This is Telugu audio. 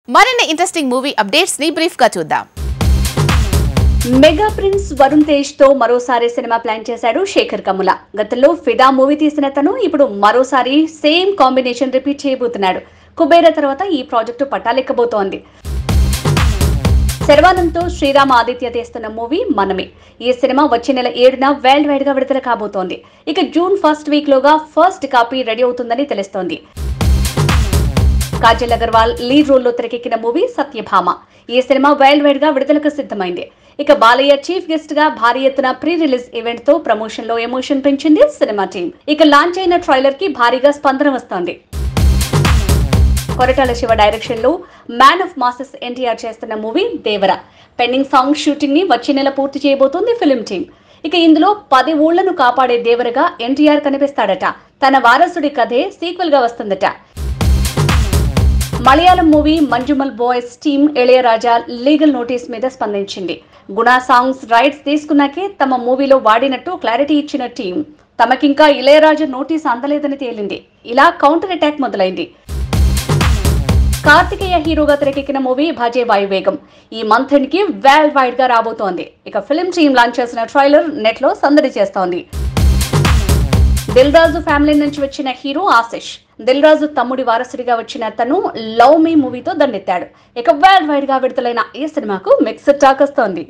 మరిన్ని ఇంట్రెస్టింగ్ మూవీ అప్డేట్స్ ని బ్రీఫ్ గా చూద్దాం. మెగా ప్రిన్స్ వరుణ్ తేజ్ తో మరోసారి సినిమా ప్లాన్ చేశాడు శేఖర్ కమ్ముల. గతంలో ఫిదా మూవీ తీసిన తను ఇప్పుడు మరోసారి సేమ్ కాంబినేషన్ రిపీట్ చేయబోతున్నాడు. కుబేర తర్వాత ఈ ప్రాజెక్టు పట్టాలెక్కబోతోంది. శర్వానంద్తో శ్రీరామ్ ఆదిత్య తీస్తున్న మూవీ మనమే. ఈ సినిమా వచ్చే నెల 7న వరల్డ్ వైడ్ గా విడుదల కాబోతోంది. ఇక జూన్ ఫస్ట్ వీక్ లోగా ఫస్ట్ కాపీ రెడీ అవుతుందని తెలుస్తోంది. కాజల్ అగర్వాల్ లీడ్ రోల్లో తెరకెక్కిన మూవీ సత్యభామ. ఈ సినిమా వరల్డ్ వైడ్ గా విడుదలకు సిద్ధమైంది. ఇక బాలయ్య చీఫ్ గెస్ట్ గా భారీ ఎత్తున ప్రీ రిలీజ్ ఈవెంట్ తో ప్రమోషన్ లో ఎమోషన్ పెంచింది సినిమా టీం. ఇక లాంచ్ అయిన ట్రైలర్ కి భారీగా స్పందన వస్తోంది. కొరటాల శివ డైరెక్షన్ లో మ్యాన్ ఆఫ్ మాసెస్ ఎన్టీఆర్ చేస్తున్న మూవీ దేవర. పెండింగ్ సాంగ్ షూటింగ్ ని వచ్చే నెల పూర్తి చేయబోతోంది ఫిల్మ్ టీం. ఇక ఇందులో 10 ఊళ్లను కాపాడే దేవరగా ఎన్టీఆర్ కనిపిస్తాడట. తన వారసుడి కథే సీక్వెల్ గా వస్తుందట. Malayalam movie Manjummel boys team Ilaiyaraaja legal notice మీద స్పందించింది. గుణా సాంగ్స్ రైట్స్ తీసుకున్నాకే తమ మూవీలో వాడినట్టు క్లారిటీ ఇచ్చిన టీం తమకింకా ఇళయరాజా నోటీస్ అందలేదని తేలింది. ఇలా కౌంటర్ అటాక్ మొదలైంది. కార్తికేయ హీరోగా తెరకెక్కిన మూవీ భజే వాయువేగం ఈ మంత్ ఎండ్ కి వరల్డ్ వైడ్ గా రాబోతోంది. ఇక ఫిల్మ్ టీం లాంచ్ చేసిన ట్రైలర్ నెట్ లో సందడి చేస్తోంది. దిల్ రాజు ఫ్యామిలీ నుంచి వచ్చిన హీరో ఆశిష్. దిల్ రాజు తమ్ముడి వారసుడిగా వచ్చిన తను లవ్ మీ మూవీతో దండెత్తాడు. ఇక వరల్డ్ వైడ్ గా విడుదలైన ఈ సినిమాకు మిక్స్డ్ టాక్ వస్తోంది.